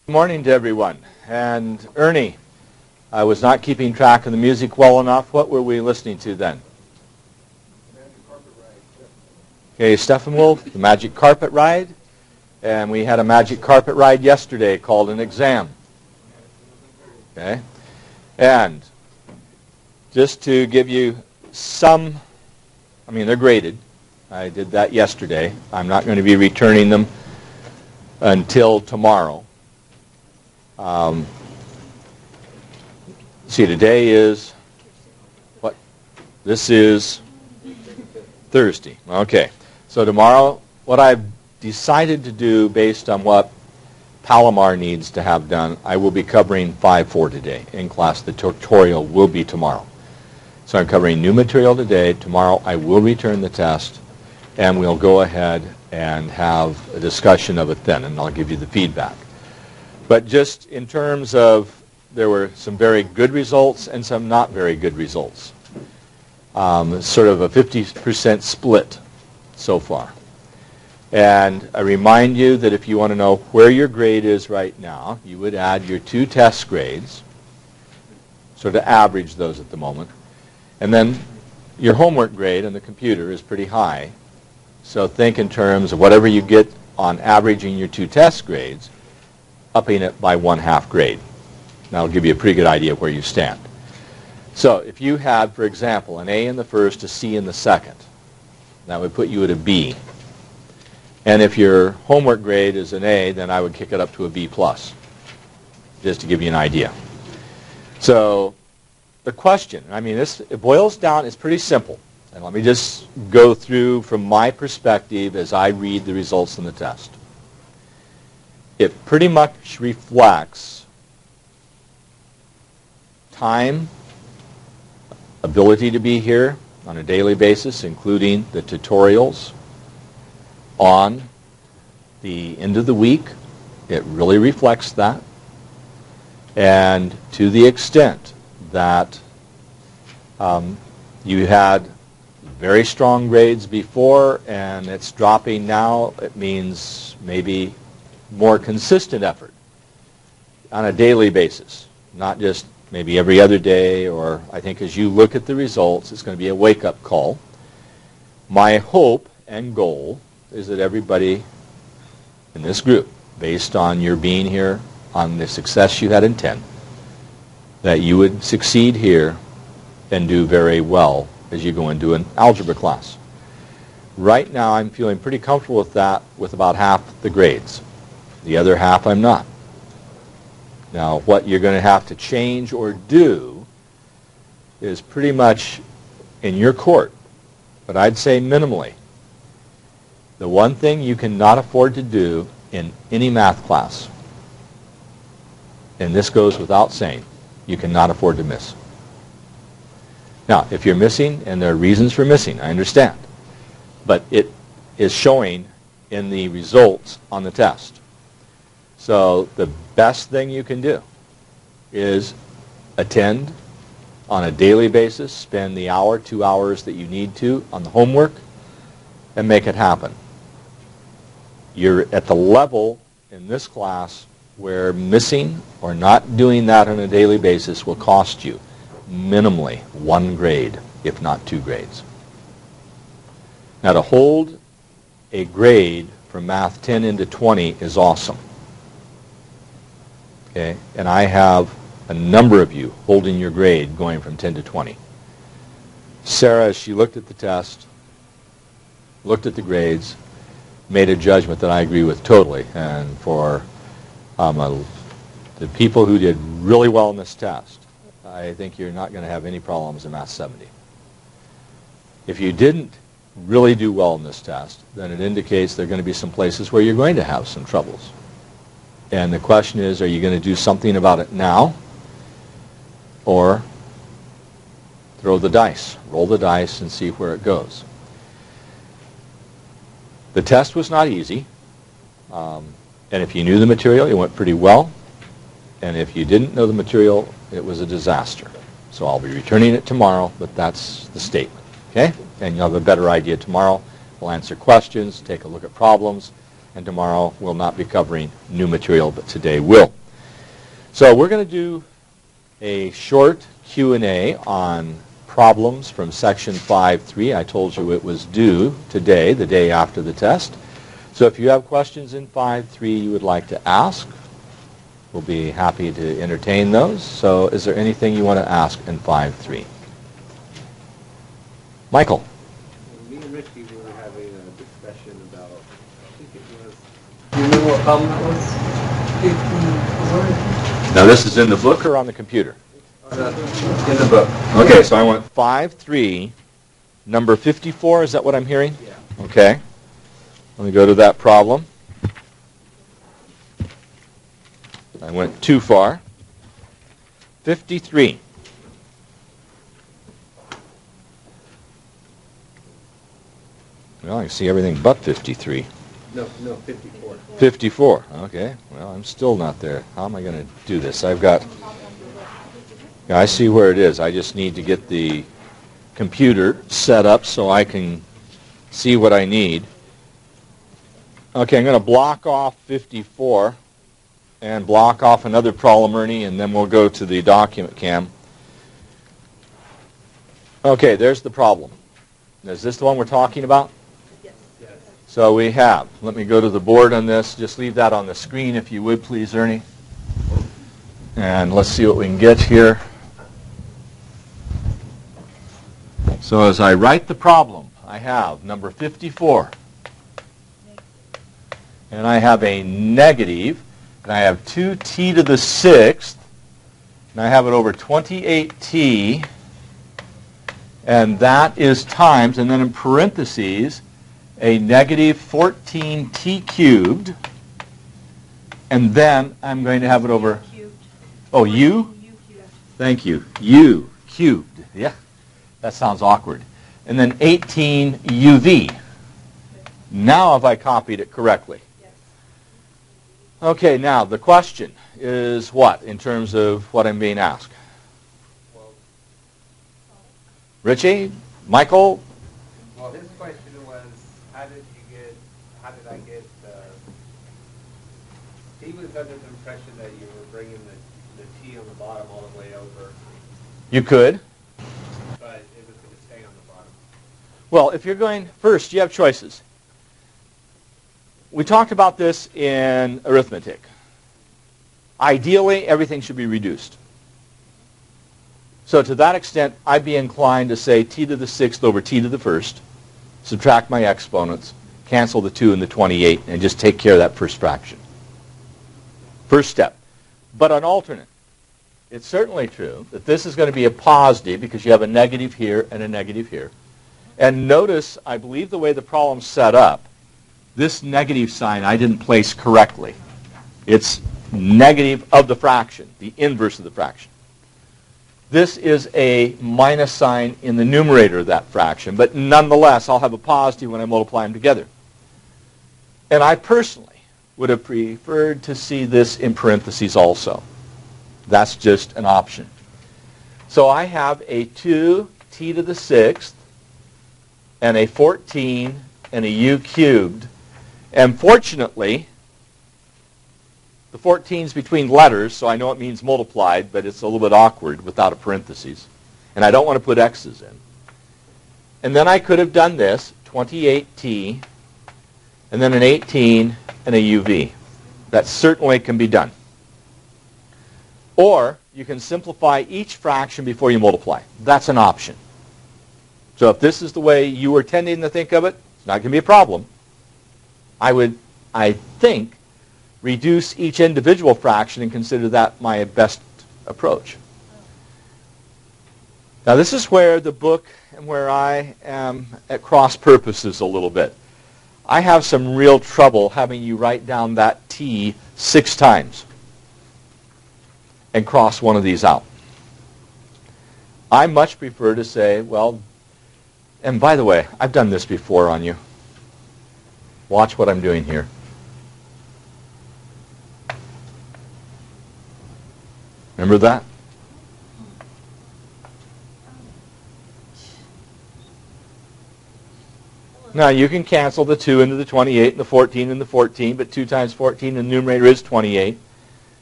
Good morning to everyone. And Ernie, I was not keeping track of the music well enough. What were we listening to then? Magic Carpet Ride. Okay, Steppenwolf, the Magic Carpet Ride. And we had a Magic Carpet Ride yesterday called an exam. Okay. And just to give you some, they're graded. I did that yesterday. I'm not going to be returning them until tomorrow. Today is what? This is Thursday. Okay. So tomorrow, what I've decided to do based on what Palomar needs to have done, I will be covering 5-4 today in class. The tutorial will be tomorrow. So I'm covering new material today. Tomorrow I will return the test, and we'll go ahead and have a discussion of it then, and I'll give you the feedback. But just in terms of, there were some very good results and some not very good results. Sort of a 50% split so far. And I remind you that if you want to know where your grade is right now, you would add your two test grades, sort of average those at the moment. And then your homework grade on the computer is pretty high. So think in terms of whatever you get on averaging your two test grades, upping it by 1/2 grade. That'll give you a pretty good idea of where you stand. So if you had, for example, an A in the first, a C in the second, that would put you at a B. And if your homework grade is an A, then I would kick it up to a B+, just to give you an idea. So the question, it boils down, it's pretty simple. And let me just go through from my perspective as I read the results in the test. It pretty much reflects time, ability to be here on a daily basis, including the tutorials on the end of the week. It really reflects that. And to the extent that you had very strong grades before and it's dropping now, it means maybe more consistent effort on a daily basis, not just maybe every other day, or I think as you look at the results, it's going to be a wake-up call. My hope and goal is that everybody in this group, based on your being here, on the success you had in 10, that you would succeed here and do very well as you go into an algebra class. Right now I'm feeling pretty comfortable with that, with about half the grades. The other half I'm not. Now, what you're going to have to change or do is pretty much in your court, but I'd say minimally. The one thing you cannot afford to do in any math class, and this goes without saying, you cannot afford to miss. Now, if you're missing, and there are reasons for missing, I understand, but it is showing in the results on the test. So the best thing you can do is attend on a daily basis, spend the hour, 2 hours that you need to on the homework, and make it happen. You're at the level in this class where missing or not doing that on a daily basis will cost you minimally 1 grade, if not 2 grades. Now, to hold a grade from Math 10 into 20 is awesome. Okay? And I have a number of you holding your grade going from 10 to 20. Sarah, as she looked at the test, looked at the grades, made a judgment that I agree with totally. And for the people who did really well in this test, I think you're not going to have any problems in Math 70. If you didn't really do well in this test, then it indicates there are going to be some places where you're going to have some troubles. And the question is, are you going to do something about it now, or throw the dice, roll the dice and see where it goes? The test was not easy, and if you knew the material, it went pretty well, and if you didn't know the material, it was a disaster. So I'll be returning it tomorrow, but that's the statement, okay? And you'll have a better idea tomorrow. We'll answer questions, take a look at problems, and tomorrow we'll not be covering new material, but today will. So we're going to do a short Q&A on problems from section 5.3. I told you it was due today, the day after the test. So if you have questions in 5.3 you would like to ask, we'll be happy to entertain those. So is there anything you want to ask in 5.3? Michael. Me and Richie were having a discussion about, I think it was, do you remember what problem that was? Now this is in the book or on the computer? In the book. Okay, so I want 5.3, number 54, is that what I'm hearing? Yeah. Okay. Let me go to that problem. I went too far. 53. Well, I can see everything but 53. No, 54. 54. Okay. Well, I'm still not there. How am I going to do this? I've got... Yeah, I see where it is. I just need to get the computer set up so I can see what I need. Okay, I'm going to block off 54 and block off another problem, Ernie, and then we'll go to the document cam. Okay, there's the problem. Is this the one we're talking about? Yes. So we have, let me go to the board on this. Just leave that on the screen if you would, please, Ernie. And let's see what we can get here. So as I write the problem, I have number 54. And I have a negative, and I have 2t to the 6th, and I have it over 28t, and that is times, and then in parentheses, a negative 14t cubed, and then I'm going to have it over, oh, u? Thank you, u cubed, yeah, that sounds awkward. And then 18 uv. Now have I copied it correctly? Okay, now the question is what in terms of what I'm being asked? Richie? Michael? Well, his question was, how did I get, he was under the impression that you were bringing the t on the bottom all the way over, You could. but it was going to stay on the bottom. Well, if you're going first, you have choices. We talked about this in arithmetic. Ideally, everything should be reduced. So to that extent, I'd be inclined to say t to the 6th over t to the 1st, subtract my exponents, cancel the 2 and the 28, and just take care of that first fraction. First step. But on alternate, it's certainly true that this is going to be a positive because you have a negative here and a negative here. And notice, I believe the way the problem's set up, this negative sign I didn't place correctly. It's negative of the fraction, the inverse of the fraction. This is a minus sign in the numerator of that fraction, but nonetheless, I'll have a positive when I multiply them together. And I personally would have preferred to see this in parentheses also. That's just an option. So I have a 2t to the 6th and a 14 and a u cubed. And fortunately, the 14's between letters, so I know it means multiplied, but it's a little bit awkward without a parentheses. And I don't want to put x's in. And then I could have done this, 28t, and then an 18 and a uv. That certainly can be done. Or you can simplify each fraction before you multiply. That's an option. So if this is the way you were tending to think of it, it's not going to be a problem. I would, I think, reduce each individual fraction and consider that my best approach. Now this is where the book and where I am at cross purposes a little bit. I have some real trouble having you write down that t 6 times and cross one of these out. I much prefer to say, well, and by the way, I've done this before on you. Watch what I'm doing here. Remember that? Now, you can cancel the 2 into the 28 and the 14 and the 14, but 2 times 14 in the numerator is 28.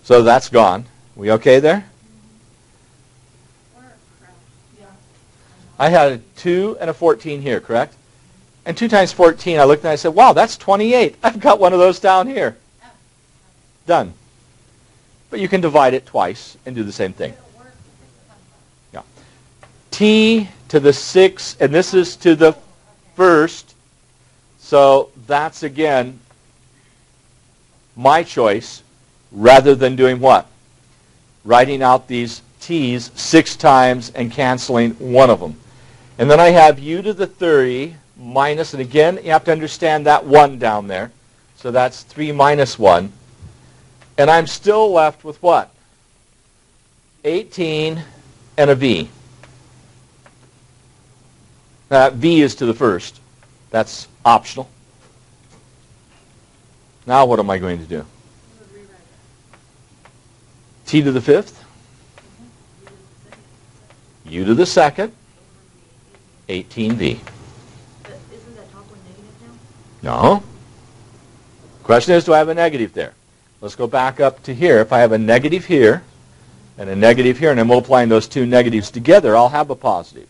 So that's gone. We okay there? I had a 2 and a 14 here, correct? And 2 times 14, I looked and I said, wow, that's 28. I've got one of those down here. Done. But you can divide it twice and do the same thing. Yeah. T to the 6, and this is to the first. So that's, again, my choice, rather than doing what? Writing out these t's 6 times and canceling one of them. And then I have u to the 30 minus, and again, you have to understand that 1 down there. So that's 3 minus 1. And I'm still left with what? 18 and a v. V is to the first. That's optional. Now what am I going to do? T to the 5th. U to the 2nd. 18v. But isn't that top one negative now? No. Question is, do I have a negative there? Let's go back up to here. If I have a negative here and a negative here, and I'm multiplying those two negatives together, I'll have a positive.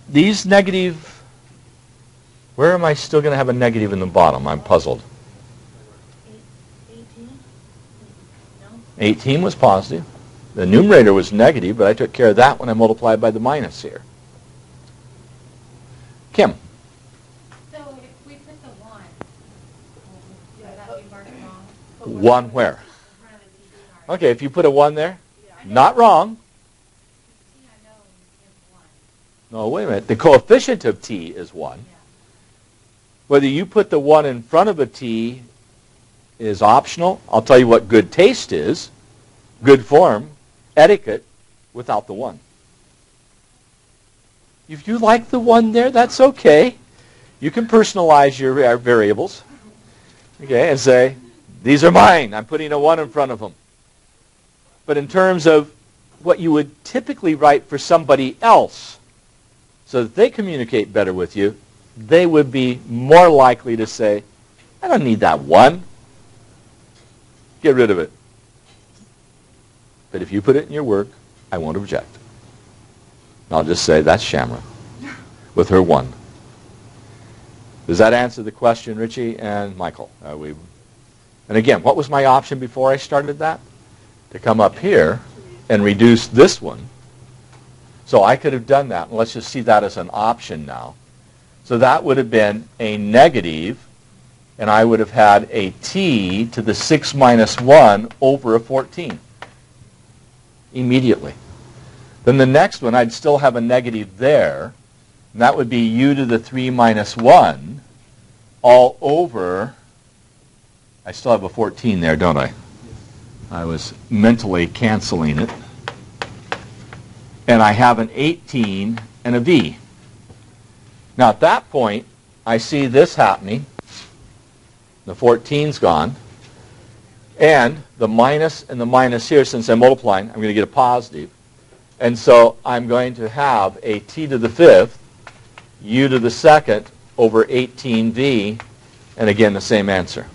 These negative, where am I still going to have a negative in the bottom? I'm puzzled. 18? No? 18 was positive. The numerator was negative, but I took care of that when I multiplied by the minus here. Kim? So if we put the 1, would that be marked wrong? 1 where? In front of the TV, sorry. Okay, if you put a 1 there, not wrong. T I know is 1. No, wait a minute. The coefficient of t is 1. Yeah. Whether you put the 1 in front of a t is optional. I'll tell you what good taste is. Good form, etiquette, without the 1. If you like the 1 there, that's okay. You can personalize your variables. Okay, and say, these are mine. I'm putting a 1 in front of them. But in terms of what you would typically write for somebody else, so that they communicate better with you, they would be more likely to say, I don't need that 1. Get rid of it. But if you put it in your work, I won't object. I'll just say, that's Shamra with her 1. Does that answer the question, Richie and Michael? And again, what was my option before I started that? To come up here and reduce this one. So I could have done that. And let's just see that as an option now. So that would have been a negative, and I would have had a t to the 6 minus 1 over a 14. Immediately. Then the next one, I'd still have a negative there, and that would be u to the 3 minus 1 all over, I still have a 14 there, don't I? I was mentally canceling it. And I have an 18 and a v. Now at that point, I see this happening. The 14's gone. And the minus and the minus here, since I'm multiplying, I'm going to get a positive. And so I'm going to have a t to the 5th, u to the 2nd, over 18v, and again the same answer.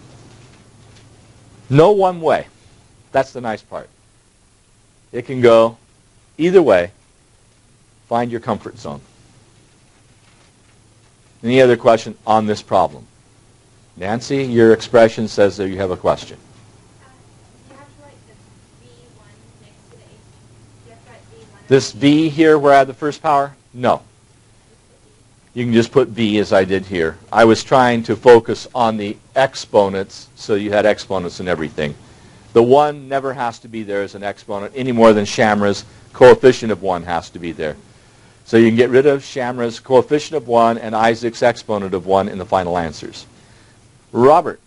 No one way. That's the nice part. It can go either way. Find your comfort zone. Any other question on this problem? Nancy, your expression says that you have a question. You have to write the V1 next to the 18. You have to write V1. This v here where I have the first power? No. You can just put v as I did here. I was trying to focus on the exponents, so you had exponents and everything. The 1 never has to be there as an exponent any more than Shamra's coefficient of 1 has to be there. So you can get rid of Shamra's coefficient of 1 and Isaac's exponent of 1 in the final answers. Robert.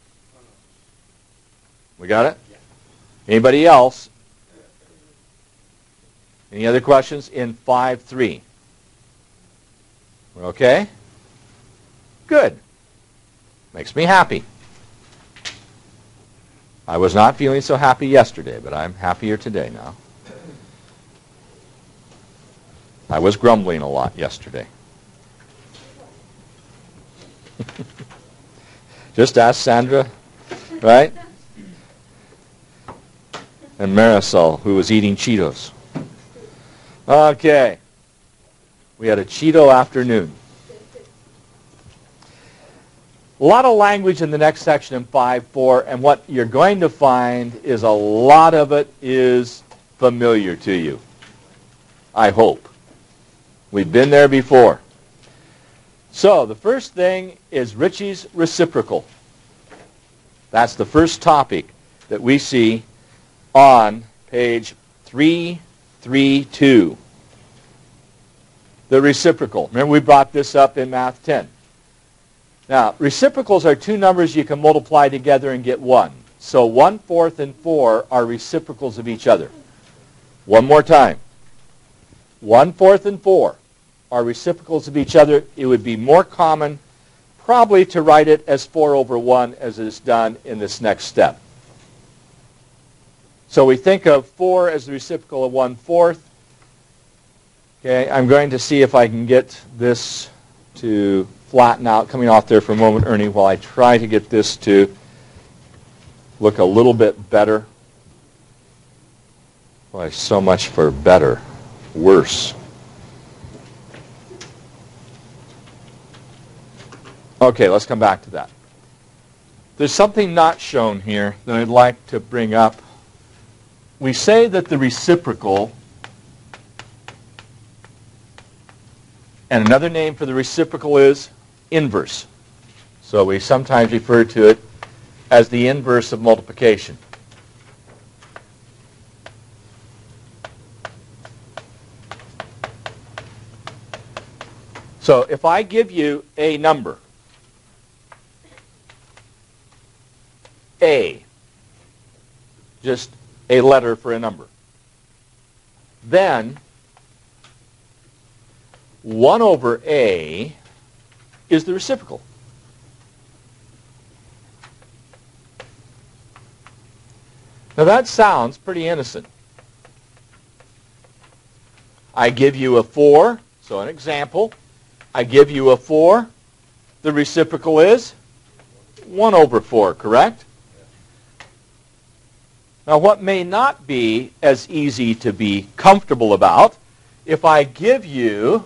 We got it? Anybody else? Any other questions in 5.3? We're okay? Good. Makes me happy. I was not feeling so happy yesterday, but I'm happier today now. I was grumbling a lot yesterday. Just ask Sandra, right? And Marisol, who was eating Cheetos. Okay. We had a Cheeto afternoon. A lot of language in the next section in 5.4, and what you're going to find is a lot of it is familiar to you. I hope. We've been there before. So the first thing is Ritchie's reciprocal. That's the first topic that we see on page 332. The reciprocal. Remember, we brought this up in Math 10. Now, reciprocals are two numbers you can multiply together and get 1. So 1/4 and 4 are reciprocals of each other. One more time. 1/4 and 4 are reciprocals of each other. It would be more common probably to write it as 4/1 as is done in this next step. So we think of 4 as the reciprocal of 1/4. Okay, I'm going to see if I can get this to flatten out, coming off there for a moment, Ernie, while I try to get this to look a little bit better. Why, so much for better. Worse. Okay, let's come back to that. There's something not shown here that I'd like to bring up. We say that the reciprocal, and another name for the reciprocal is inverse. So we sometimes refer to it as the inverse of multiplication. So if I give you a number, A, just a letter for a number, then 1/A is the reciprocal. Now that sounds pretty innocent. I give you a 4, so an example, I give you a 4, the reciprocal is 1/4, correct? Now what may not be as easy to be comfortable about, if I give you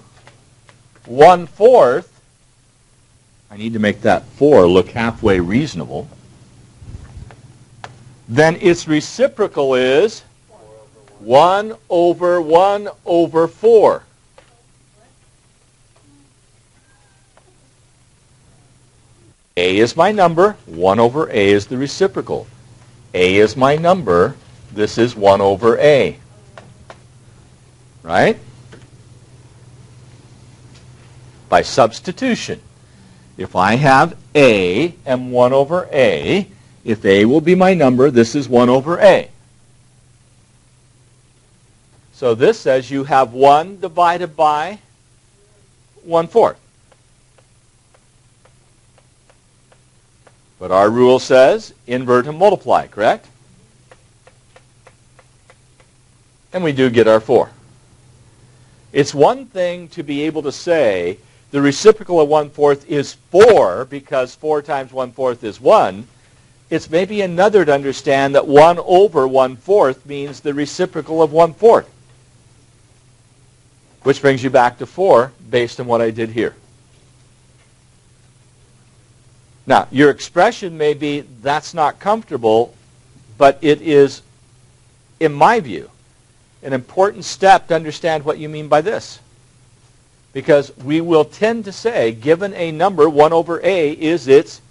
1/4, I need to make that 4 look halfway reasonable, then its reciprocal is 1/1/4. A is my number, 1/A is the reciprocal. A is my number, this is 1/A. Right? By substitution. If I have A and 1/A, if A will be my number, this is 1/A. So this says you have 1 divided by 1/4. But our rule says invert and multiply, correct? And we do get our 4. It's one thing to be able to say the reciprocal of 1/4 is 4 because 4 times 1/4 is 1. It's maybe another to understand that 1/1/4 means the reciprocal of 1/4. Which brings you back to 4 based on what I did here. Now, your expression may be, that's not comfortable, but it is, in my view, an important step to understand what you mean by this. Because we will tend to say, given a number, 1/A is its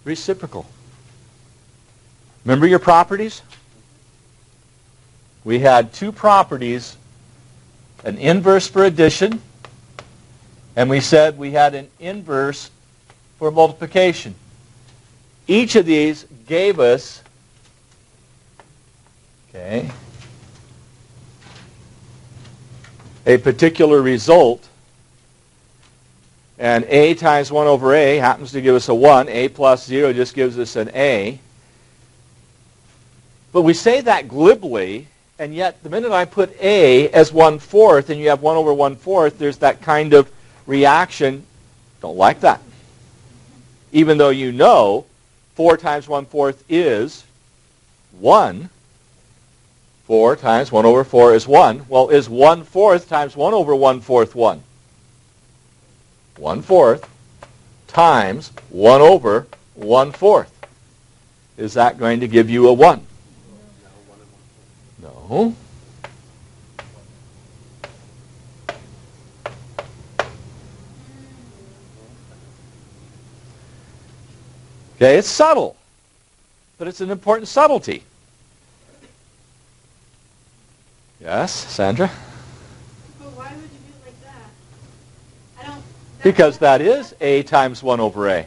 reciprocal. Remember your properties? We had 2 properties, an inverse for addition, and we said we had an inverse for multiplication. Each of these gave us, a particular result, and A times 1/A happens to give us a 1. A plus 0 just gives us an A. But we say that glibly And yet, the minute I put a as 1/4 and you have 1 over 1/4, there's that kind of reaction. Don't like that. Even though you know 4 times 1/4 is 1. 4 times 1 over 4 is 1. Well, is 1/4 times 1 over 1/4 1? 1/4 times 1 over 1/4. Is that going to give you a 1? No. Okay, it's subtle, but it's an important subtlety. Yes, Sandra? But why would you do it like that? I don't... Because that is a times 1 over a.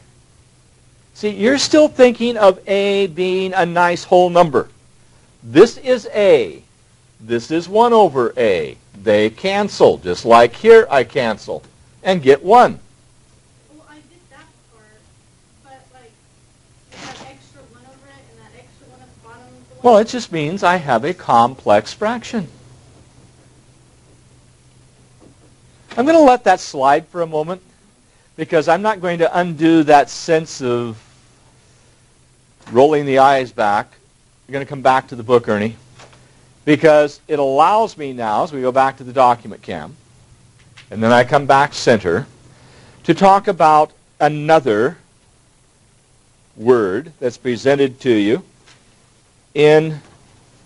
See, you're still thinking of a being a nice whole number. This is a. This is 1 over a. They cancel, just like here I cancel, and get 1. Well, I did that part, but like, that extra 1 over it and that extra 1 at the bottom of the 1. Well, it just means I have a complex fraction. I'm going to let that slide for a moment because I'm not going to undo that sense of rolling the eyes back. We're going to come back to the book, Ernie, because it allows me now, as we go back to the document cam, and then I come back center, to talk about another word that's presented to you in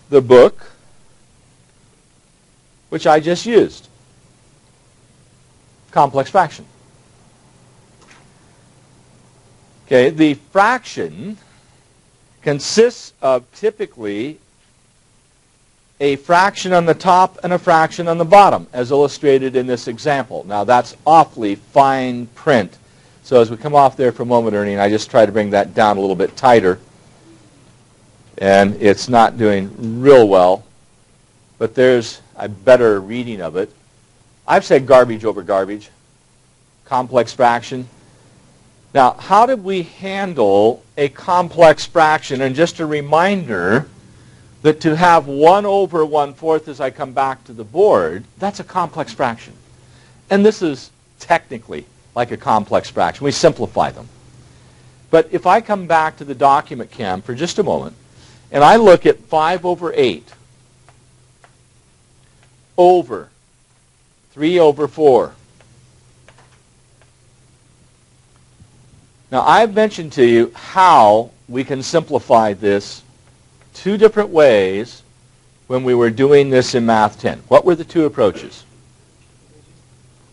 the book, which I just used. Complex fraction. Okay, the fraction consists of typically a fraction on the top and a fraction on the bottom, as illustrated in this example. Now, that's awfully fine print. So as we come off there for a moment, Ernie, and I just try to bring that down a little bit tighter, and it's not doing real well, but there's a better reading of it. I've said garbage over garbage, complex fraction. Now, how did we handle a complex fraction? And just a reminder that to have 1 over 1/4 as I come back to the board, that's a complex fraction. And this is technically like a complex fraction. We simplify them. But if I come back to the document cam for just a moment, and I look at 5 over 8 over 3 over 4. Now, I've mentioned to you how we can simplify this 2 different ways when we were doing this in Math 10. What were the 2 approaches?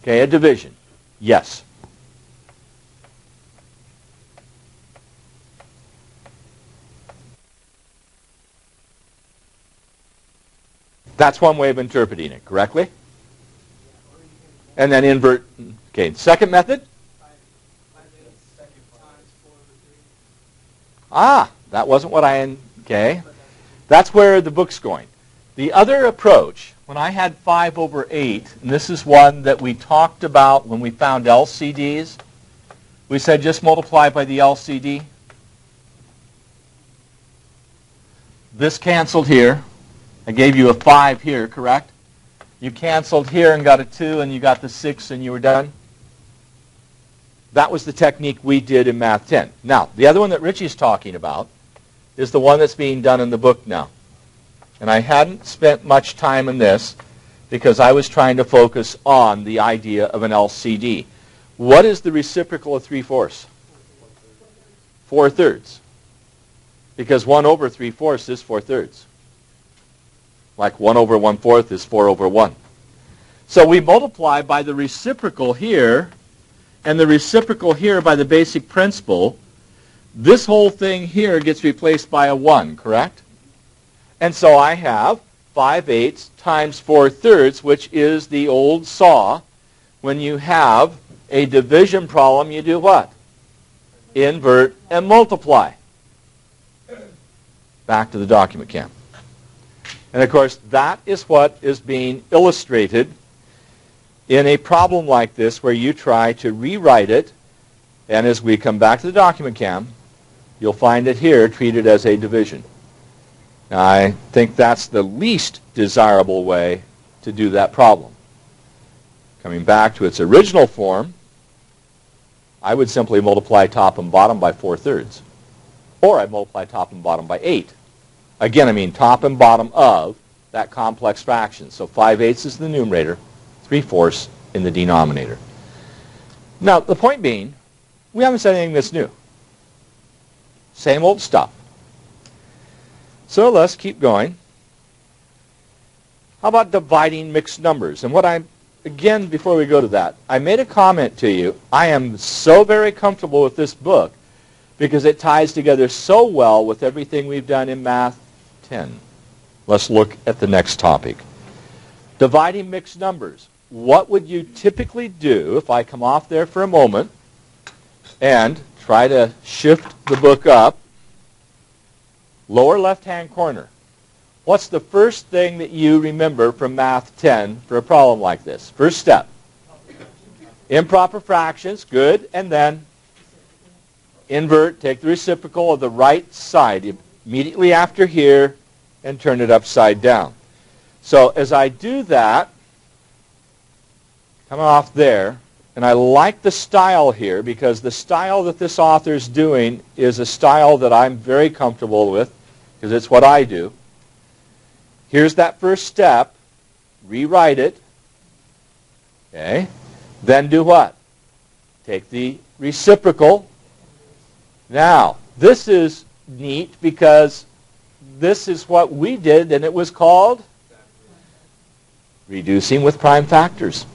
Okay, a division. Yes. That's one way of interpreting it, correctly? And then invert. Okay, second method? Ah, that wasn't what okay. That's where the book's going. The other approach, when I had 5 over 8, and this is one that we talked about when we found LCDs, we said just multiply by the LCD. This canceled here. I gave you a 5 here, correct? You canceled here and got a 2, and you got the 6, and you were done. That was the technique we did in Math 10. Now, the other one that Richie's talking about is the one that's being done in the book now. And I hadn't spent much time in this because I was trying to focus on the idea of an LCD. What is the reciprocal of 3/4? 4/3. Because 1 over 3/4 is 4/3. Like 1 over 1/4 is 4 over 1. So we multiply by the reciprocal here, and the reciprocal here by the basic principle. This whole thing here gets replaced by a 1, correct? And so I have 5/8 times 4/3, which is the old saw. When you have a division problem, you do what? Invert and multiply. Back to the document cam. And of course, that is what is being illustrated in a problem like this where you try to rewrite it. And as we come back to the document cam, you'll find it here treated as a division. Now, I think that's the least desirable way to do that problem. Coming back to its original form, I would simply multiply top and bottom by 4/3. Or I'd multiply top and bottom by 8. Again, I mean top and bottom of that complex fraction. So 5/8 is the numerator, 3/4 in the denominator. Now, the point being, we haven't said anything that's new. Same old stuff. So let's keep going. How about dividing mixed numbers? And again, before we go to that, I made a comment to you. I am so very comfortable with this book because it ties together so well with everything we've done in Math 10. Let's look at the next topic. Dividing mixed numbers. What would you typically do if I come off there for a moment and try to shift the book up? Lower left-hand corner. What's the first thing that you remember from Math 10 for a problem like this? First step. Improper fractions. Good. And then invert. Take the reciprocal of the right side immediately after here and turn it upside down. So as I do that, coming off there, and I like the style here because the style that this author's doing is a style that I'm very comfortable with because it's what I do. Here's that first step. Rewrite it. Okay. Then do what? Take the reciprocal. Now, this is neat because this is what we did, and it was called reducing with prime factors.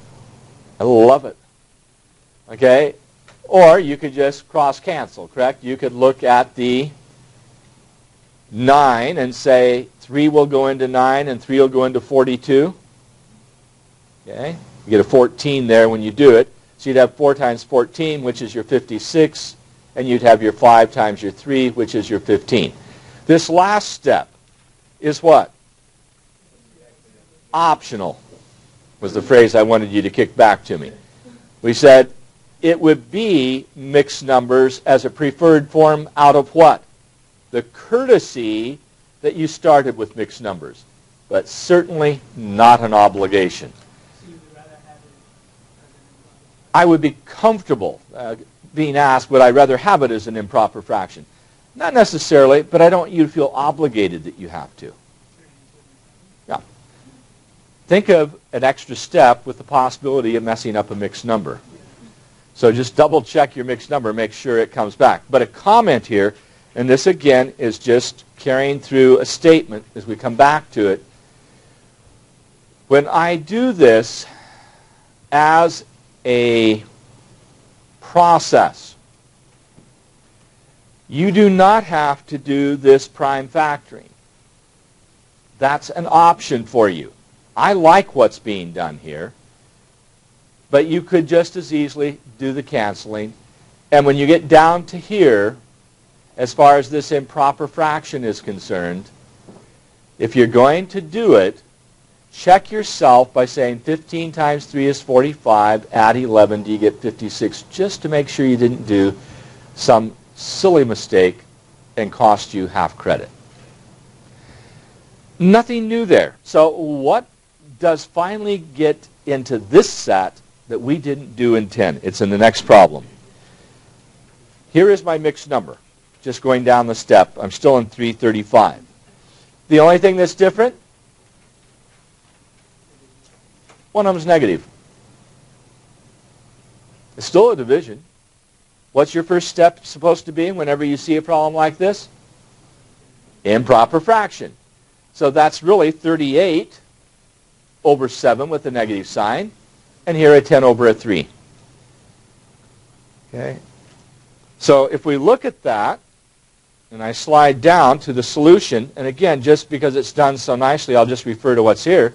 I love it. Okay? Or you could just cross-cancel, correct? You could look at the 9 and say 3 will go into 9 and 3 will go into 42. Okay? You get a 14 there when you do it. So you'd have 4 times 14, which is your 56, and you'd have your 5 times your 3, which is your 15. This last step is what? Optional was the phrase I wanted you to kick back to me. We said it would be mixed numbers as a preferred form out of what? The courtesy that you started with mixed numbers, but certainly not an obligation. I would be comfortable being asked, would I rather have it as an improper fraction? Not necessarily, but I don't want you to feel obligated that you have to. Yeah. Think of an extra step with the possibility of messing up a mixed number. So just double check your mixed number, make sure it comes back. But a comment here, and this again is just carrying through a statement as we come back to it. When I do this as a process, you do not have to do this prime factoring. That's an option for you. I like what's being done here, but you could just as easily do the canceling. And when you get down to here, as far as this improper fraction is concerned, if you're going to do it, check yourself by saying 15 times 3 is 45, add 11, do you get 56, just to make sure you didn't do some silly mistake and cost you half credit. Nothing new there. So what does finally get into this set that we didn't do in 10? It's in the next problem. Here is my mixed number. Just going down the step. I'm still in 335. The only thing that's different, one of them is negative. It's still a division. What's your first step supposed to be whenever you see a problem like this? Improper fraction. So that's really 38 over 7 with a negative sign, and here a 10 over a 3. Okay. So if we look at that, and I slide down to the solution, and again, just because it's done so nicely, I'll just refer to what's here.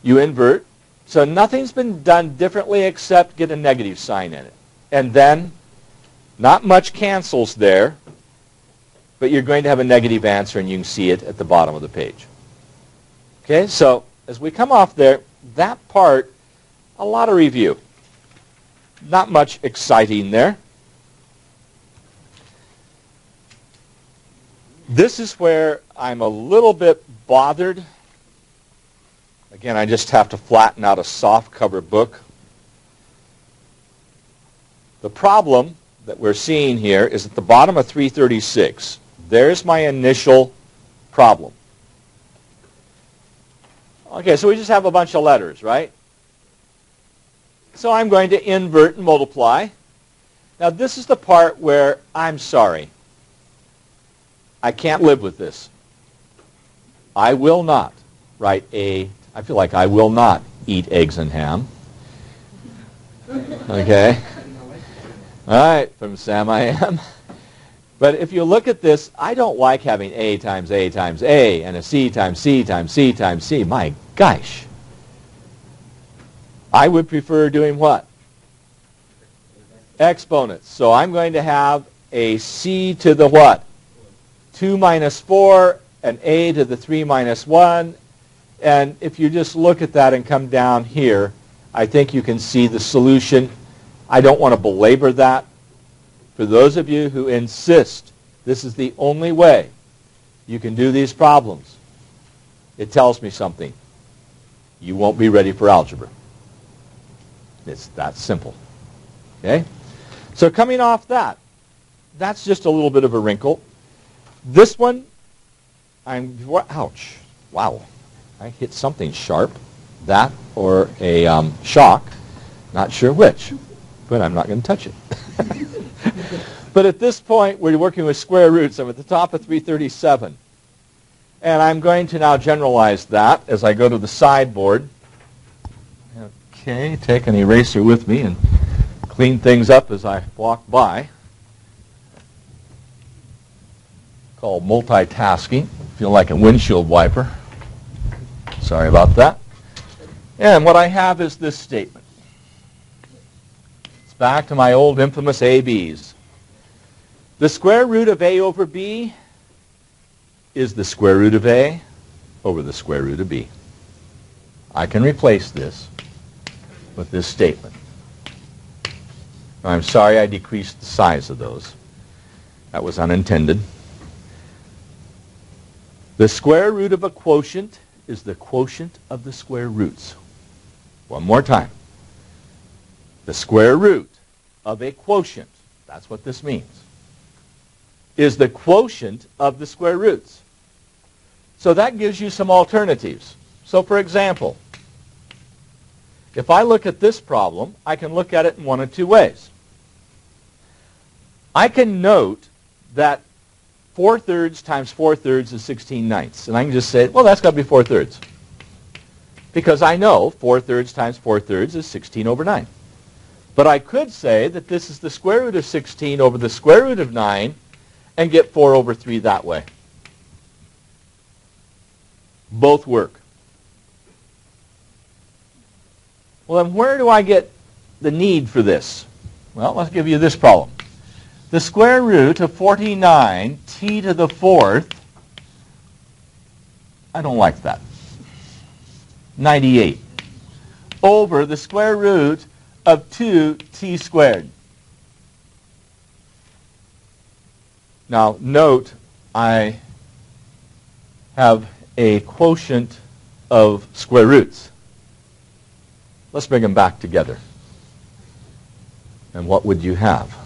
You invert. So nothing's been done differently except get a negative sign in it. And then, not much cancels there, but you're going to have a negative answer, and you can see it at the bottom of the page. Okay, so as we come off there, that part, a lot of review. Not much exciting there. This is where I'm a little bit bothered. Again, I just have to flatten out a soft cover book. The problem that we're seeing here is at the bottom of 336. There's my initial problem. Okay, so we just have a bunch of letters, right? So I'm going to invert and multiply. Now this is the part where I'm sorry. I can't live with this. I will not write I feel like I will not eat eggs and ham. Okay? All right, from Sam I am. But if you look at this, I don't like having A times A times A and a C times C times C times C. My gosh. I would prefer doing what? Exponents. So I'm going to have a C to the what? 2 minus 4, an A to the 3 minus 1. And if you just look at that and come down here, I think you can see the solution. I don't want to belabor that. For those of you who insist this is the only way you can do these problems, it tells me something. You won't be ready for algebra. It's that simple. Okay? So coming off that, that's just a little bit of a wrinkle. This one, ouch, wow. I hit something sharp, that or a shock, not sure which, but I'm not going to touch it. But at this point, we're working with square roots. I'm at the top of 337. And I'm going to now generalize that as I go to the sideboard. Okay, take an eraser with me and clean things up as I walk by. Called multitasking. Feel like a windshield wiper. Sorry about that. And what I have is this statement. It's back to my old infamous ABs. The square root of A over B is the square root of A over the square root of B. I can replace this with this statement. I'm sorry I decreased the size of those. That was unintended. The square root of a quotient is the quotient of the square roots. One more time. The square root of a quotient, that's what this means, is the quotient of the square roots. So that gives you some alternatives. So for example, if I look at this problem, I can look at it in one of two ways. I can note that 4/3 times 4/3 is 16/9. And I can just say, well, that's got to be 4/3. Because I know 4/3 times 4/3 is 16 over 9. But I could say that this is the square root of 16 over the square root of 9 and get 4 over 3 that way. Both work. Well, then where do I get the need for this? Well, let's give you this problem. The square root of 49 t to the 4th, I don't like that, 98, over the square root of 2t squared. Now, note I have a quotient of square roots. Let's bring them back together. And what would you have?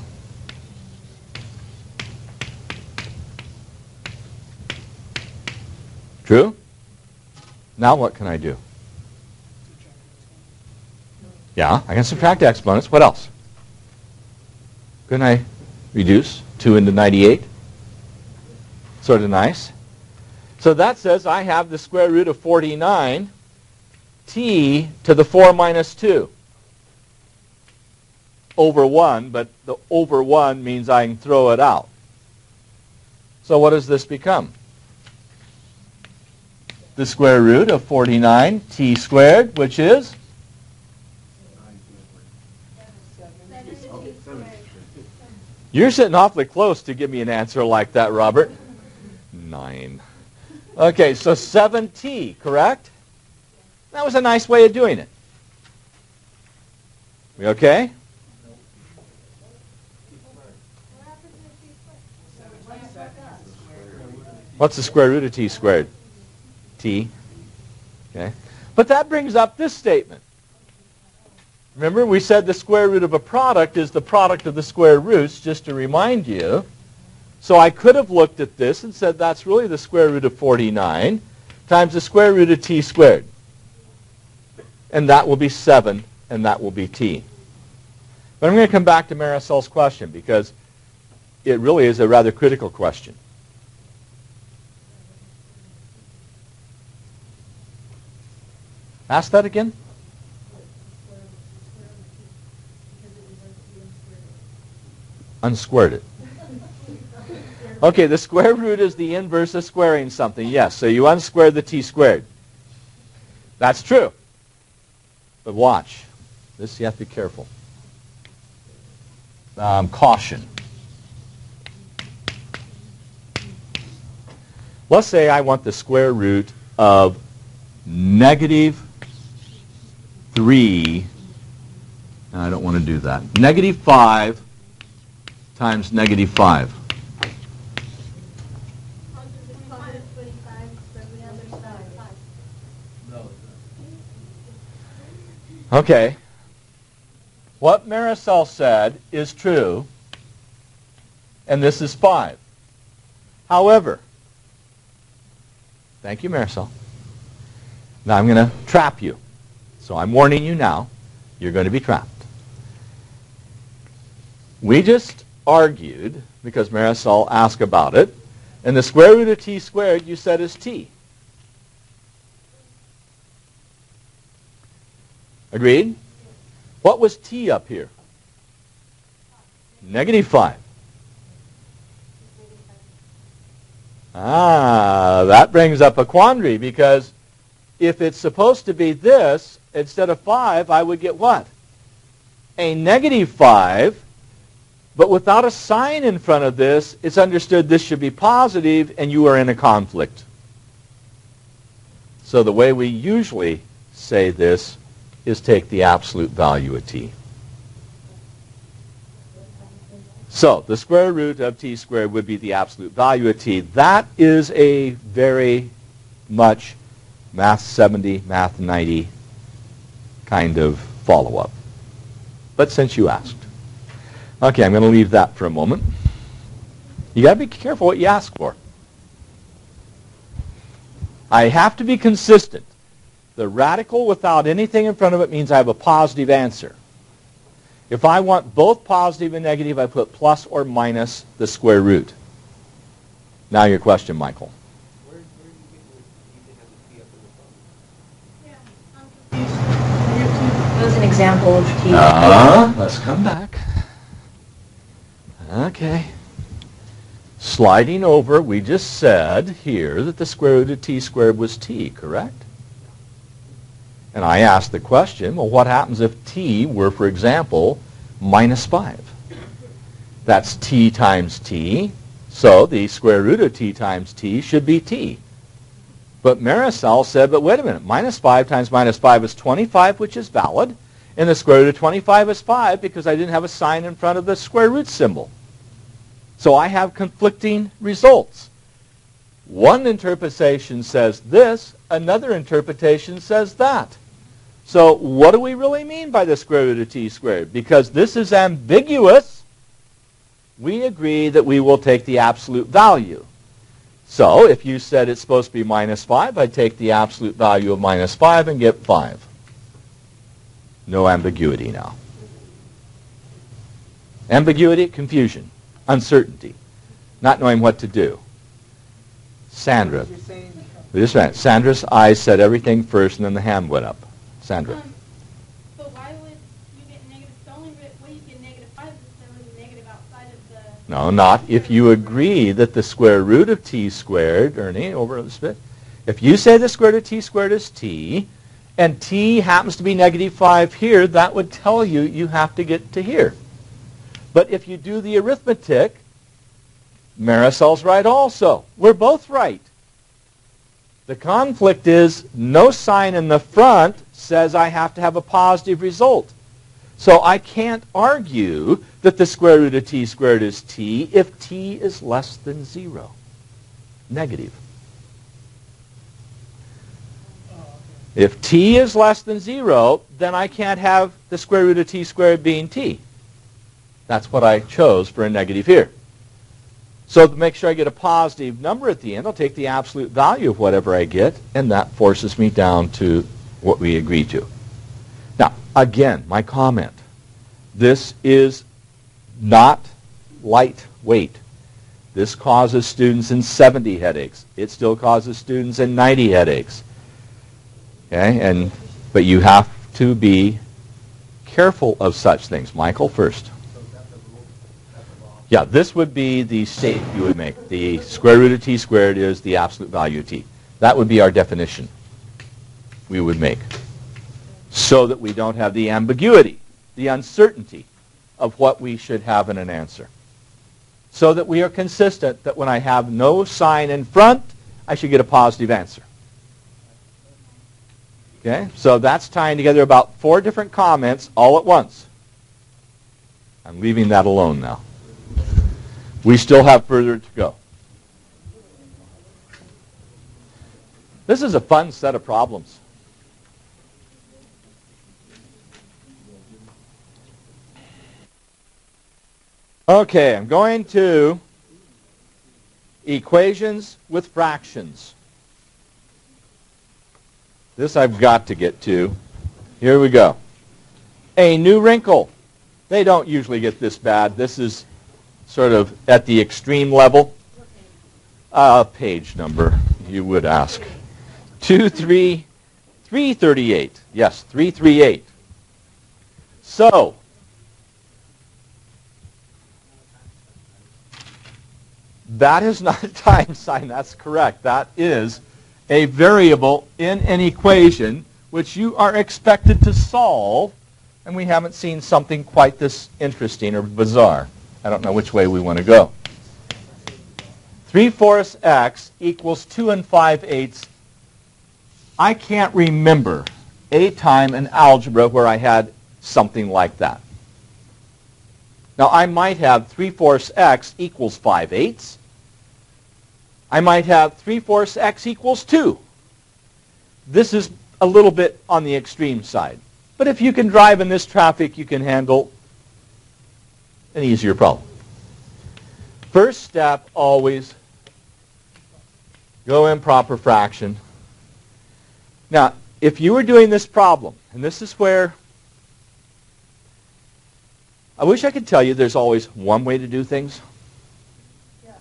True? Now what can I do? Yeah, I can subtract exponents. What else? Can I reduce 2 into 98? Sort of nice. So that says I have the square root of 49 t to the 4 minus 2 over 1, but the over 1 means I can throw it out. So what does this become? The square root of 49 t squared, which is? You're sitting awfully close to give me an answer like that, Robert. 9. Okay, so 7t, correct? That was a nice way of doing it. We okay? What's the square root of t squared? T. Okay. But that brings up this statement. Remember, we said the square root of a product is the product of the square roots, just to remind you. So I could have looked at this and said that's really the square root of 49 times the square root of t squared. And that will be 7, and that will be t. But I'm going to come back to Marisol's question because it really is a rather critical question. Ask that again. Unsquared it. Okay, the square root is the inverse of squaring something. Yes, so you unsquare the t squared. That's true. But watch. This you have to be careful. Caution. Let's say I want the square root of negative 3. No, I don't want to do that. Negative 5 times negative 5. Okay. What Marisol said is true, and this is 5. However, thank you, Marisol. Now I'm going to trap you. So I'm warning you now, you're going to be trapped. We just argued, because Marisol asked about it, and the square root of t squared you said is t. Agreed? What was t up here? Negative 5. That brings up a quandary, because if it's supposed to be this, instead of 5, I would get what? A negative 5, but without a sign in front of this, it's understood this should be positive, and you are in a conflict. So the way we usually say this is take the absolute value of t. So the square root of t squared would be the absolute value of t. That is a very much Math 70, Math 90 kind of follow-up. But since you asked. Okay, I'm going to leave that for a moment. You got to be careful what you ask for. I have to be consistent. The radical without anything in front of it means I have a positive answer. If I want both positive and negative, I put plus or minus the square root. Now your question, Michael. Where do you get the you think has a t up in the front? Yeah, It was an example of t. Let's come back. Okay. Sliding over, we just said here that the square root of t squared was t, correct? And I asked the question, well, what happens if t were, for example, minus 5? That's t times t. So the square root of t times t should be t. But Marisol said, but wait a minute, minus 5 times minus 5 is 25, which is valid. And the square root of 25 is 5 because I didn't have a sign in front of the square root symbol. So I have conflicting results. One interpretation says this, another interpretation says that. So what do we really mean by the square root of t squared? Because this is ambiguous, we agree that we will take the absolute value. So if you said it's supposed to be minus 5, I'd take the absolute value of minus 5 and get 5. No ambiguity now. Ambiguity, confusion, uncertainty, not knowing what to do. Sandra. Sandra's eyes said everything first, and then the hand went up. Sandra. But why would you get negative? The only way you get negative 5 is if there was a negative outside of the... No, not if you agree that the square root of t squared, Ernie, over this bit. If you say the square root of t squared is t, and t happens to be negative 5 here, that would tell you you have to get to here. But if you do the arithmetic, Marisol's right also. We're both right. The conflict is no sign in the front says I have to have a positive result. So I can't argue that the square root of t squared is t if t is less than 0. negative. If t is less than 0, then I can't have the square root of t squared being t. That's what I chose for a negative here. So to make sure I get a positive number at the end, I'll take the absolute value of whatever I get, and that forces me down to what we agreed to. Now, again, my comment. This is not lightweight. This causes students in 70 headaches. It still causes students in 90 headaches. Okay, but you have to be careful of such things. Michael, first. Yeah, this would be the statement you would make. The square root of t squared is the absolute value of t. That would be our definition we would make, so that we don't have the ambiguity, the uncertainty of what we should have in an answer. So that we are consistent that when I have no sign in front, I should get a positive answer. Okay, so that's tying together about 4 different comments all at once. I'm leaving that alone now. We still have further to go. This is a fun set of problems. Okay, I'm going to equations with fractions. This I've got to get to. Here we go. A new wrinkle. They don't usually get this bad. This is sort of at the extreme level. Page number, you would ask. 338. Yes, 338. So, that is not a time sign. That's correct. That is a variable in an equation which you are expected to solve, and we haven't seen something quite this interesting or bizarre. I don't know which way we want to go. 3/4 x equals 2 5/8. I can't remember a time in algebra where I had something like that. Now, I might have 3/4 x equals 5/8. I might have 3/4 x equals 2. This is a little bit on the extreme side. But if you can drive in this traffic, you can handle an easier problem. First step, always go improper fraction. Now, if you were doing this problem, and this is where I wish I could tell you there's always one way to do things. Yeah.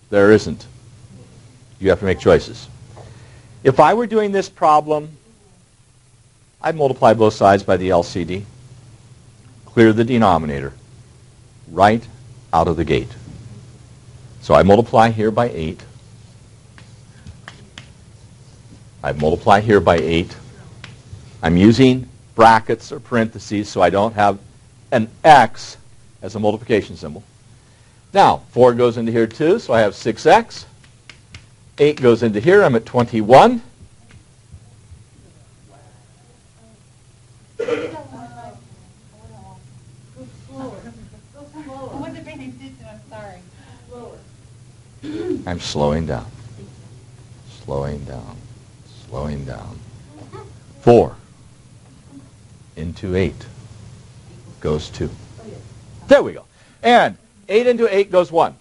There isn't. You have to make choices. If I were doing this problem, I'd multiply both sides by the LCD. Clear the denominator right out of the gate. So I multiply here by 8. I multiply here by 8. I'm using brackets or parentheses so I don't have an x as a multiplication symbol. Now, 4 goes into here too, so I have 6x. 8 goes into here, I'm at 21. I'm slowing down. Slowing down. Slowing down. 4 into 8 goes 2. There we go. And 8 into 8 goes 1.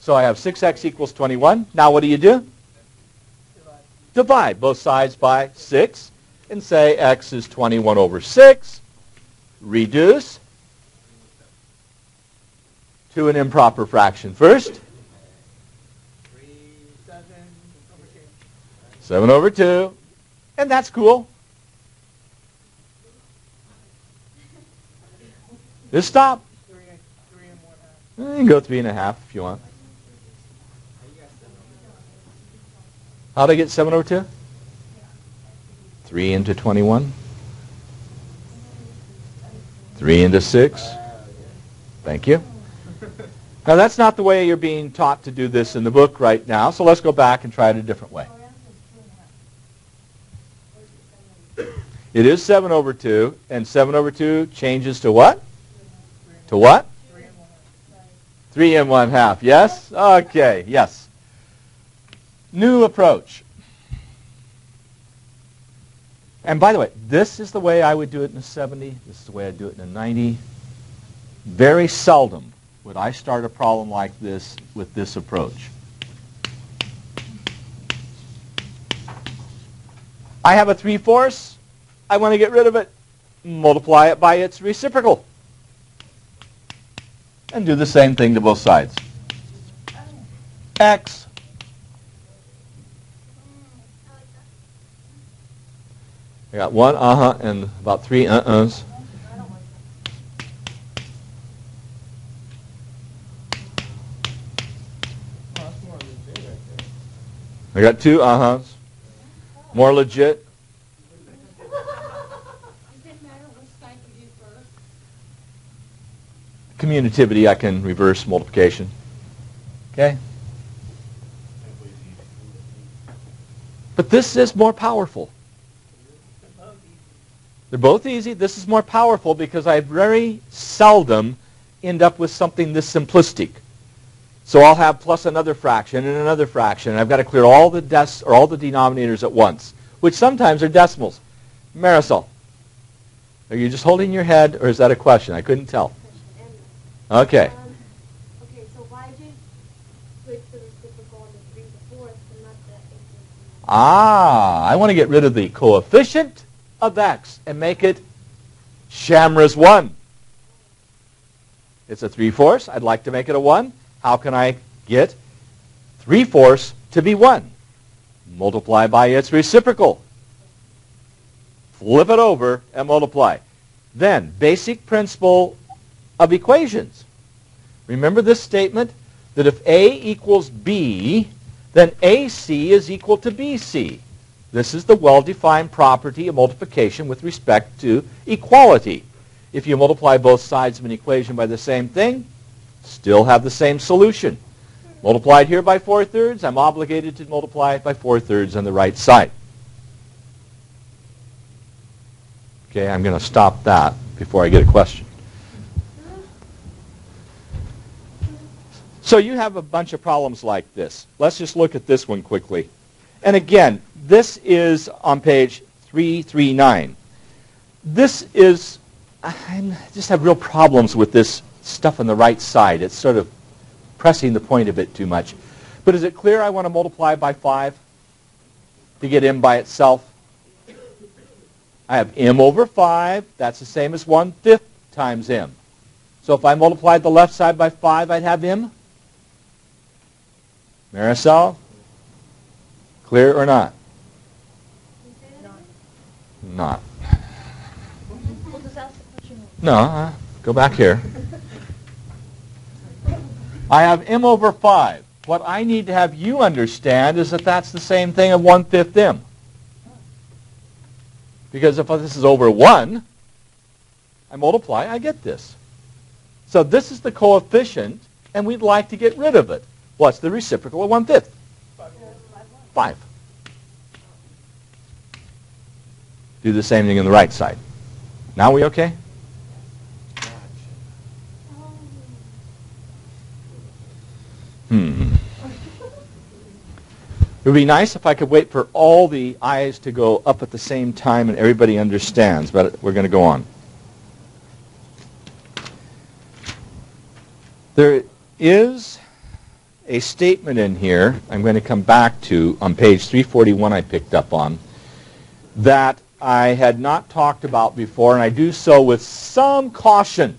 So I have 6x equals 21. Now what do? Divide both sides by 6 and say x is 21 over 6. Reduce to an improper fraction first. 7 over 2. And that's cool. Just stop. You can go 3.5 if you want. How did I get 7 over 2? 3 into 21. 3 into 6. Thank you. Now that's not the way you're being taught to do this in the book right now, so let's go back and try it a different way. It is 7 over 2, and 7 over 2 changes to what? To what? 3 1/2. Yes? Okay, yes. New approach. And by the way, this is the way I would do it in a 70. This is the way I'd do it in a 90. Very seldom would I start a problem like this with this approach. I have a 3/4. I want to get rid of it. Multiply it by its reciprocal. And do the same thing to both sides. X. I got one and about three uh-uhs. I got two uh-huhs. More legit. Does it matter which side you do first? Commutativity, I can reverse multiplication. Okay? But this is more powerful. They're both easy. This is more powerful because I very seldom end up with something this simplistic. So I'll have plus another fraction and another fraction, and I've got to clear all the all the denominators at once, which sometimes are decimals. Marisol, are you just holding your head, or is that a question? I couldn't tell. Okay. Okay, so why did you switch the reciprocal on the 3/4 and not the 8/4? I want to get rid of the coefficient of x and make it Shamra's 1. It's a 3/4. I'd like to make it a 1. How can I get 3/4 to be 1? Multiply by its reciprocal. Flip it over and multiply. Then, basic principle of equations. Remember this statement that if A equals B, then AC is equal to BC. This is the well-defined property of multiplication with respect to equality. If you multiply both sides of an equation by the same thing, still have the same solution. Multiplied here by 4/3, I'm obligated to multiply it by 4/3 on the right side. Okay, I'm going to stop that before I get a question. So you have a bunch of problems like this. Let's just look at this one quickly. And again, this is on page 339. This is, I just have real problems with this stuff on the right side. It's sort of pressing the point a bit too much. But is it clear I want to multiply by 5 to get m by itself? I have m over 5. That's the same as 1/5 times m. So if I multiplied the left side by 5, I'd have m. Marisol? Clear or not? Not. We'll just ask the question. No, go back here. I have m over 5. What I need to have you understand is that that's the same thing as 1/5 m. Because if this is over 1, I multiply, I get this. So this is the coefficient, and we'd like to get rid of it. What's the reciprocal of 1/5? 5. Do the same thing on the right side. Now we okay? It would be nice if I could wait for all the eyes to go up at the same time and everybody understands, but we're going to go on. There is a statement in here I'm going to come back to on page 341 I picked up on that I had not talked about before, and I do so with some caution.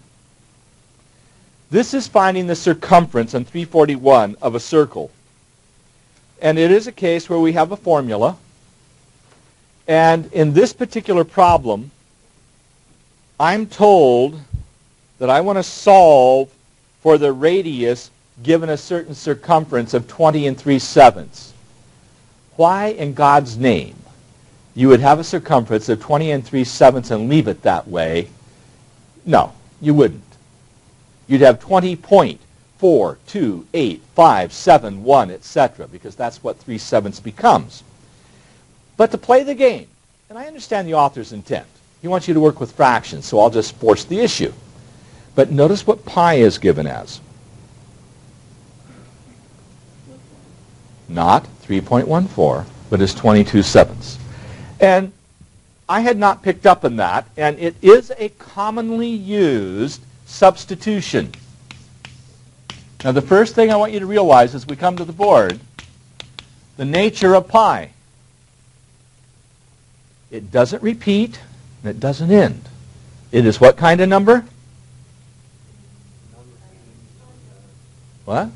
This is finding the circumference on 341 of a circle. And it is a case where we have a formula. And in this particular problem, I'm told that I want to solve for the radius given a certain circumference of 20 3/7. Why in God's name you would have a circumference of 20 3/7 and leave it that way? No, you wouldn't. You'd have 20.4, 2, 8, 5, 7, 1, etc., because that's what 3/7 becomes. But to play the game, and I understand the author's intent. He wants you to work with fractions, so I'll just force the issue. But notice what pi is given as. not 3.14, but is 22/7. And I had not picked up on that, and it is a commonly used substitution. Now, the first thing I want you to realize as we come to the board, the nature of pi. It doesn't repeat, and it doesn't end. It is what kind of number? What?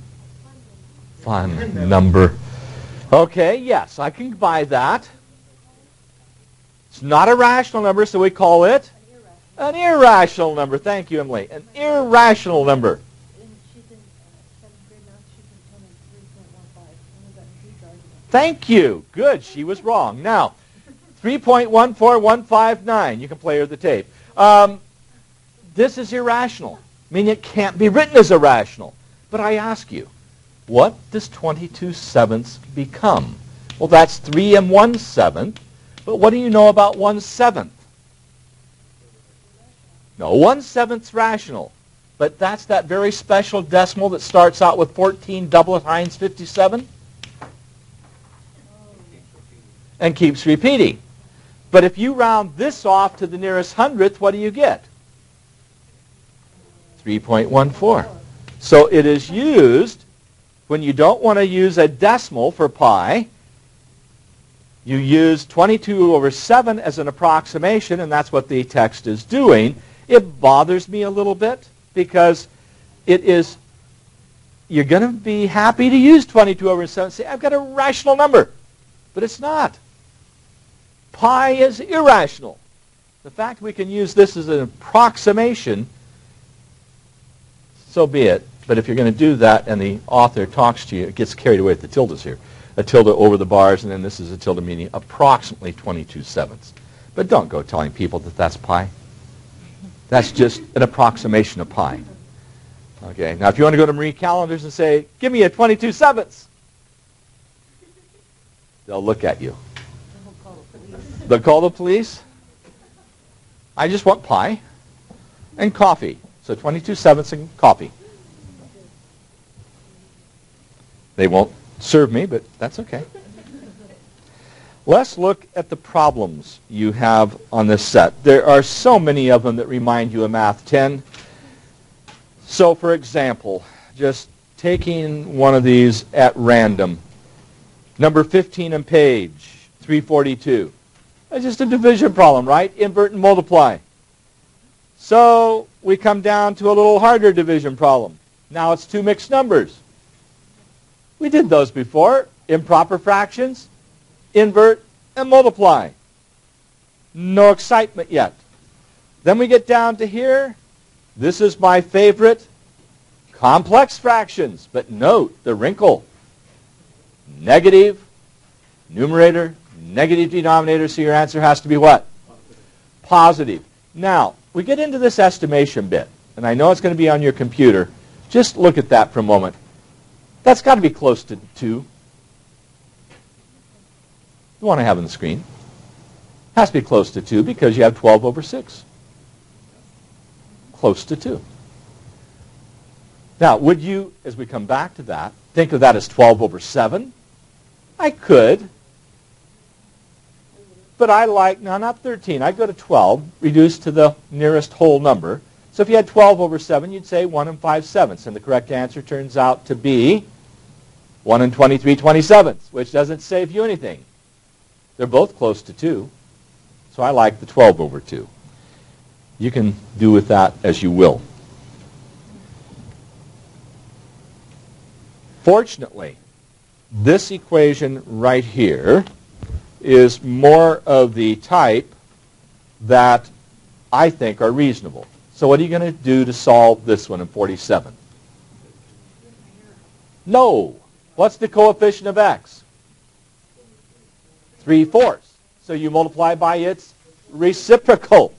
Fun number. Okay, yes, I can buy that. It's not a rational number, so we call it an irrational number. Thank you, Emily. An irrational number. Thank you. Good. She was wrong. Now, 3.14159. You can play her the tape. This is irrational. I mean, it can't be written as irrational. But I ask you, what does 22/7 become? Well, that's 3 1/7. But what do you know about 1/7? No, 1/7's rational. But that's that very special decimal that starts out with 14 double times 57 and keeps repeating. But if you round this off to the nearest hundredth, what do you get? 3.14. So it is used when you don't want to use a decimal for pi. You use 22/7 as an approximation, and that's what the text is doing. It bothers me a little bit because it is, you're going to be happy to use 22/7 and say, I've got a rational number. But it's not. Pi is irrational. The fact we can use this as an approximation, so be it. But if you're going to do that and the author talks to you, it gets carried away with the tildes here. A tilde over the bars, and then this is a tilde meaning approximately 22/7. But don't go telling people that that's pi. That's just an approximation of pi. Okay, now if you want to go to Marie Callender's and say, give me a 22/7, they'll look at you. They'll call the police. I just want pi and coffee. So 22/7 and coffee. They won't serve me, but that's okay. Let's look at the problems you have on this set. There are so many of them that remind you of Math 10. So, for example, just taking one of these at random. Number 15 on page 342. That's just a division problem, right? Invert and multiply. So we come down to a little harder division problem. Now it's two mixed numbers. We did those before. Improper fractions, invert, and multiply. No excitement yet. Then we get down to here. This is my favorite. Complex fractions. But note the wrinkle. Negative numerator, negative denominator, so your answer has to be what? Positive. Now, we get into this estimation bit, and I know it's going to be on your computer. Just look at that for a moment. That's got to be close to 2. The one I have on the screen. Has to be close to 2 because you have 12/6. Close to 2. Now, would you, as we come back to that, think of that as 12/7? I could. But I like, no, not 13. I'd go to 12, reduced to the nearest whole number. So if you had 12/7, you'd say 1 5/7. And the correct answer turns out to be 1 23/27, which doesn't save you anything. They're both close to 2. So I like the 12/2. You can do with that as you will. Fortunately, this equation right here is more of the type that I think are reasonable. So what are you going to do to solve this one in 47? No. What's the coefficient of x? 3/4. So you multiply by its reciprocal.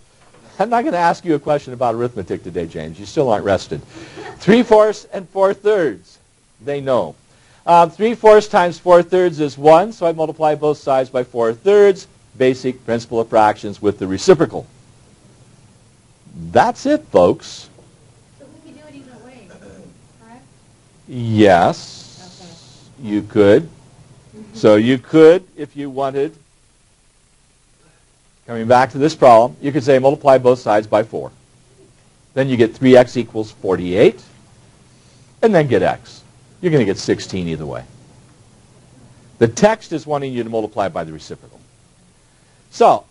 I'm not going to ask you a question about arithmetic today, James. You still aren't rested. 3/4 and 4/3. They know. 3/4 times 4/3 is 1, so I multiply both sides by 4/3. Basic principle of fractions with the reciprocal. That's it, folks. So we can do it either way, correct? Yes, Okay. you could. So you could, if you wanted, coming back to this problem, you could say multiply both sides by 4. Then you get 3x equals 48, and then get x. You're going to get 16 either way. The text is wanting you to multiply by the reciprocal. So,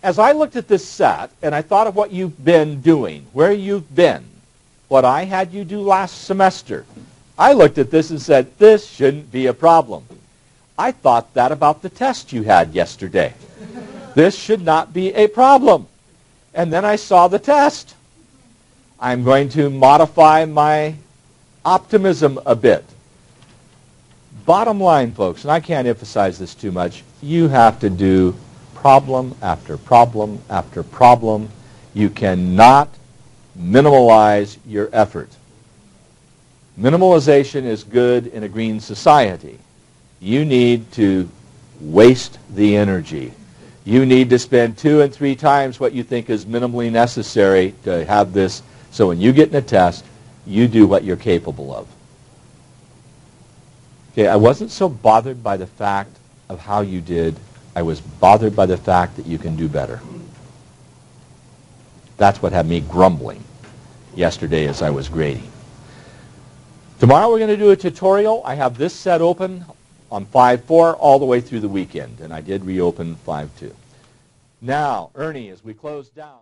as I looked at this set, and I thought of what you've been doing, where you've been, what I had you do last semester, I looked at this and said, this shouldn't be a problem. I thought that about the test you had yesterday. This should not be a problem. And then I saw the test. I'm going to modify my optimism a bit. Bottom line, folks, and I can't emphasize this too much, you have to do problem after problem after problem. You cannot minimalize your effort. Minimalization is good in a green society. You need to waste the energy. You need to spend 2 and 3 times what you think is minimally necessary to have this, so when you get in a test, you do what you're capable of. Okay, I wasn't so bothered by the fact of how you did. I was bothered by the fact that you can do better. That's what had me grumbling yesterday as I was grading. Tomorrow we're going to do a tutorial. I have this set open on 5.4 all the way through the weekend, and I did reopen 5.2. Now, Ernie, as we close down.